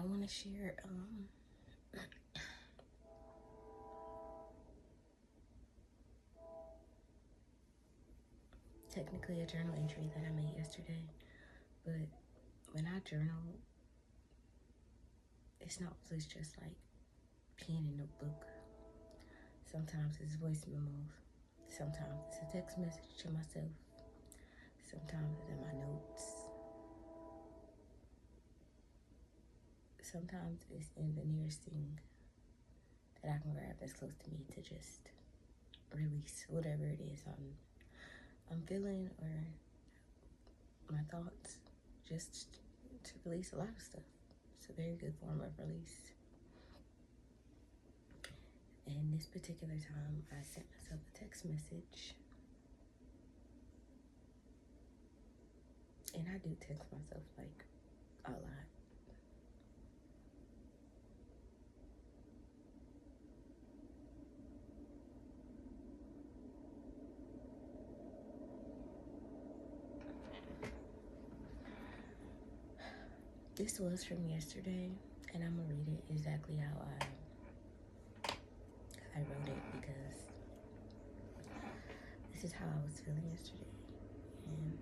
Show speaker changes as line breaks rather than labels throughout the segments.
want to share technically a journal entry that I made yesterday, but when I journal, it's not always just like pen and notebook. Sometimes it's voice memos. Sometimes it's a text message to myself. Sometimes it's in my notes. Sometimes it's in the nearest thing that I can grab that's close to me to just release whatever it is I'm feeling, or my thoughts, just to release a lot of stuff. It's a very good form of release. And this particular time, I sent myself a text message. And I do text myself like a lot. This was from yesterday, and I'm gonna read it exactly how I wrote it, because this is how I was feeling yesterday, and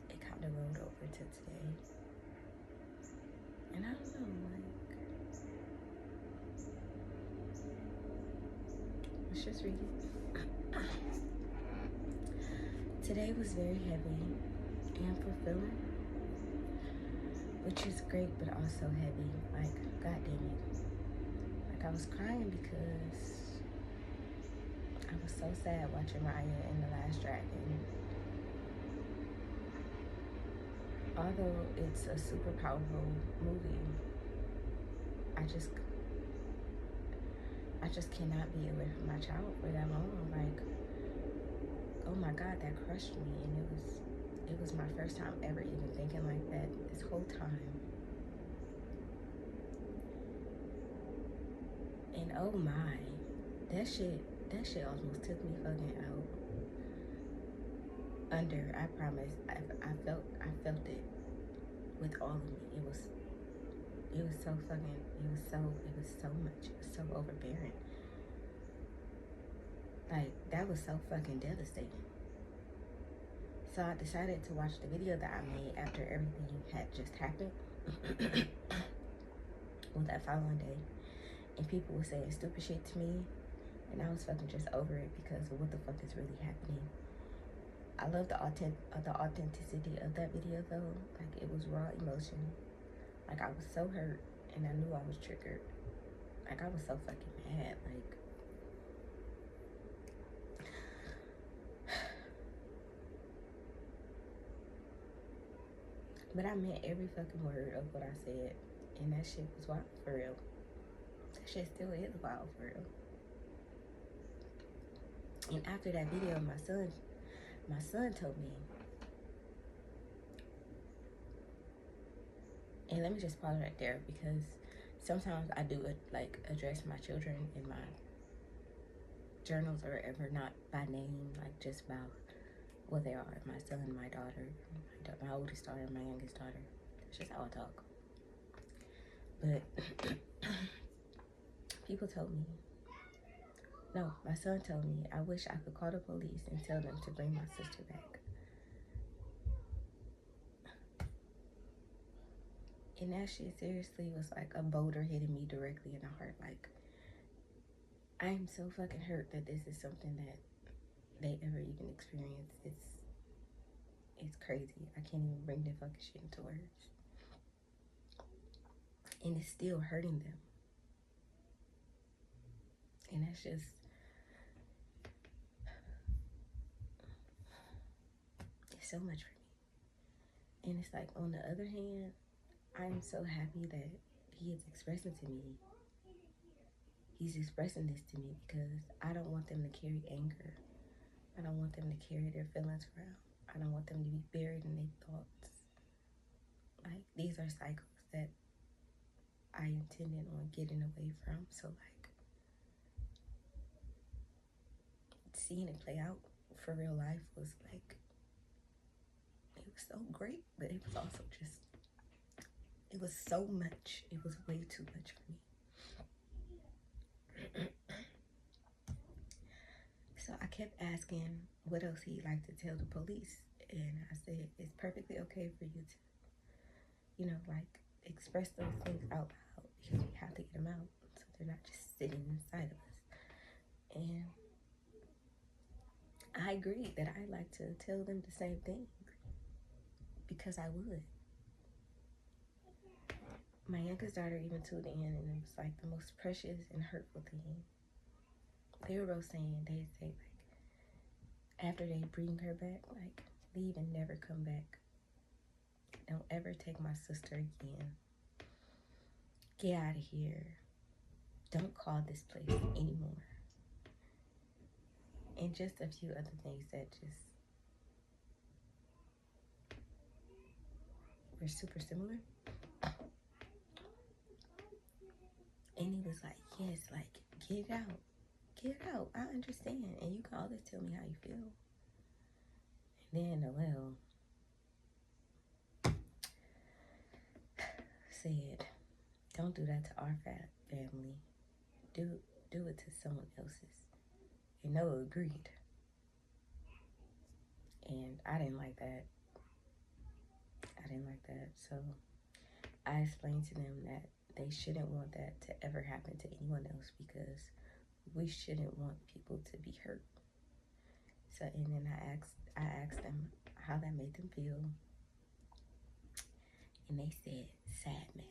it kind of rolled over to today. And I don't know, like, let's just read it. Today was very heavy and fulfilling, which is great, but also heavy. Like, God damn it. Like, I was crying because I was so sad watching Raya in The Last Dragon. Although it's a super powerful movie, I just cannot be away from my child for that long. Like, oh my God, that crushed me. And it was my first time ever even thinking like that this whole time. And oh my, that shit almost took me fucking out. I promise, I felt it with all of me. It was so fucking, it was so much, it was so overbearing. Like, that was so fucking devastating. So I decided to watch the video that I made after everything had just happened. Well, that following day. And people were saying stupid shit to me. And I was fucking just over it because of what the fuck is really happening. I love the authenticity of that video though. Like, it was raw emotion. Like, I was so hurt and I knew I was triggered. Like, I was so fucking mad. Like, but I meant every fucking word of what I said. And that shit was wild for real. That shit still is wild for real. And after that video, my son told me, and let me just pause right there, because sometimes I do like address my children in my journals or whatever, not by name, like just by what they are. My son, my daughter, my oldest daughter, my youngest daughter. That's just how I talk. But people told me, no, my son told me, I wish I could call the police and tell them to bring my sister back. And that shit seriously was like a boulder hitting me directly in the heart. Like, I am so fucking hurt that this is something that they ever even experienced. It's crazy. I can't even bring the fucking shit into words. And it's still hurting them. And that's just, it's so much for me. And it's like, on the other hand, I'm so happy that he is expressing to me. He's expressing this to me because I don't want them to carry anger. I don't want them to carry their feelings around. I don't want them to be buried in their thoughts. Like, these are cycles that I intended on getting away from. So, like, seeing it play out for real life was like, it was so great, but it was also just, It was so much. It was way too much for me. So I kept asking what else he'd like to tell the police. And I said, it's perfectly okay for you to, you know, like, express those things out loud, because we have to get them out so they're not just sitting inside of us. And I agreed that I'd like to tell them the same thing, because I would. My youngest daughter even tuned in, and it was like the most precious and hurtful thing. They were both saying, they'd say, like, after they bring her back, like, leave and never come back. Don't ever take my sister again. Get out of here. Don't call this place anymore. And just a few other things that just were super similar. And he was like, yes, like, get it out. Get it out. I understand. And you can always tell me how you feel. And then Noel said, don't do that to our family. Do it to someone else's. And Noah agreed. And I didn't like that. So I explained to them that they shouldn't want that to ever happen to anyone else, because we shouldn't want people to be hurt. So, and then I asked them how that made them feel. And they said, sad, mad.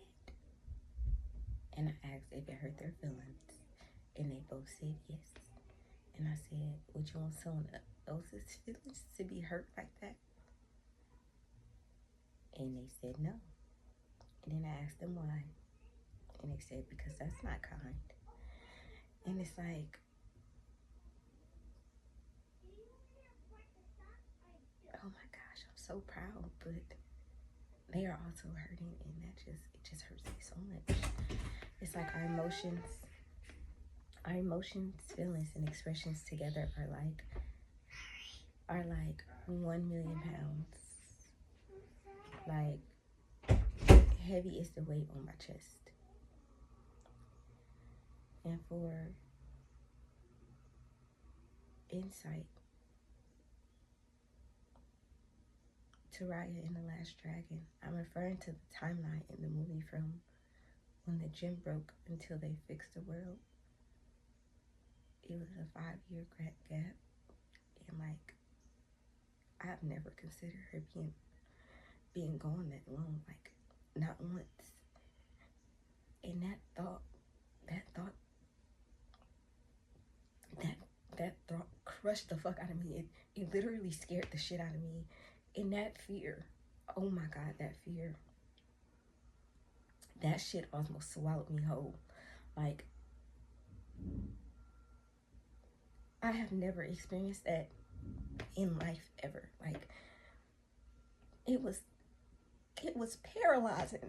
And I asked if it hurt their feelings. And they both said yes. And I said, would you want someone else's feelings to be hurt like that? And they said no. And then I asked them why. And they said, because that's not kind. And it's like, oh my gosh, I'm so proud, but they are also hurting, and it just hurts me so much. It's like our emotions, feelings, and expressions together are like 1 million pounds. Like, heavy is the weight on my chest. And for insight, to Raya in The Last Dragon, I'm referring to the timeline in the movie from when the gym broke until they fixed the world. It was a 5-year gap, and like, I've never considered her being gone that long, like, not once. And that thought crushed the fuck out of me. It literally scared the shit out of me. And that fear, oh my God, that fear, that shit almost swallowed me whole. Like, I have never experienced that in life ever. Like, it was paralyzing.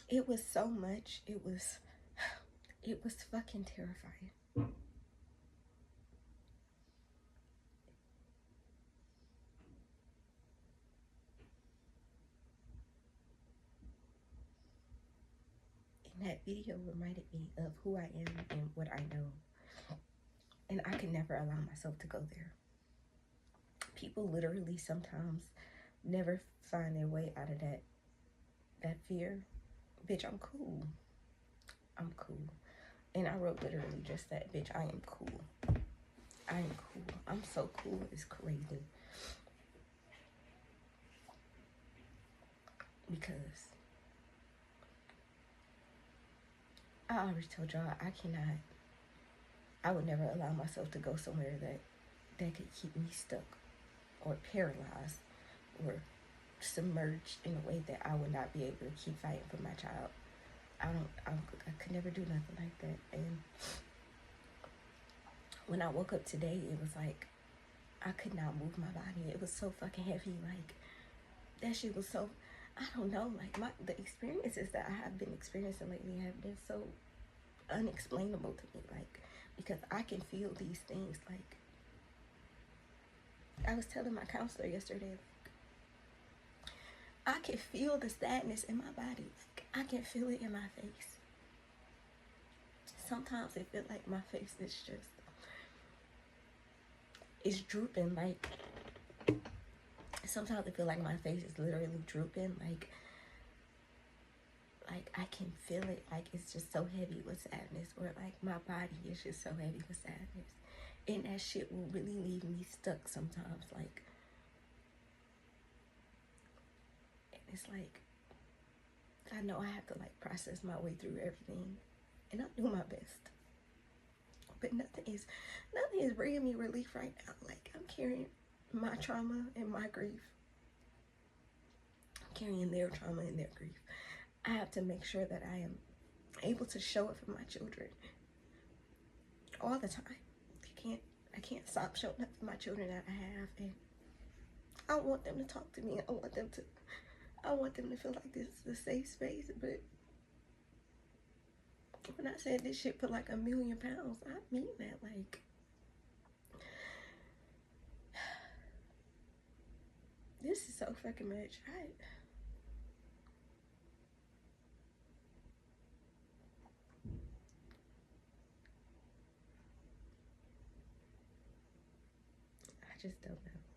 It was so much. It was fucking terrifying. And that video reminded me of who I am and what I know. And I can never allow myself to go there. People literally sometimes never find their way out of that fear. Bitch, I'm cool. And I wrote literally just that, bitch, I am cool. I'm so cool, it's crazy. Because I already told y'all, I would never allow myself to go somewhere that could keep me stuck or paralyzed or submerged in a way that I would not be able to keep fighting for my child. I could never do nothing like that. And when I woke up today, it was like, I could not move my body. It was so fucking heavy. Like, that shit was so, I don't know, like, the experiences that I have been experiencing lately have been so unexplainable to me. Like, because I can feel these things. Like, I was telling my counselor yesterday, I can feel the sadness in my body. Like, I can feel it in my face. Sometimes it feels like my face is just, it's drooping. Like, sometimes I feel like my face is literally drooping. Like I can feel it. Like, it's just so heavy with sadness. Or like my body is just so heavy with sadness. And that shit will really leave me stuck sometimes. Like, and it's like, I know I have to like process my way through everything. And I do my best. But nothing is bringing me relief right now. Like, I'm carrying my trauma and my grief. I'm carrying their trauma and their grief. I have to make sure that I am able to show up for my children all the time. I can't stop showing up for my children that I have, and I want them to talk to me. I want them to feel like this is a safe space. But when I said this shit put like 1,000,000 pounds, I mean that. Like, this is so fucking much. I just don't know.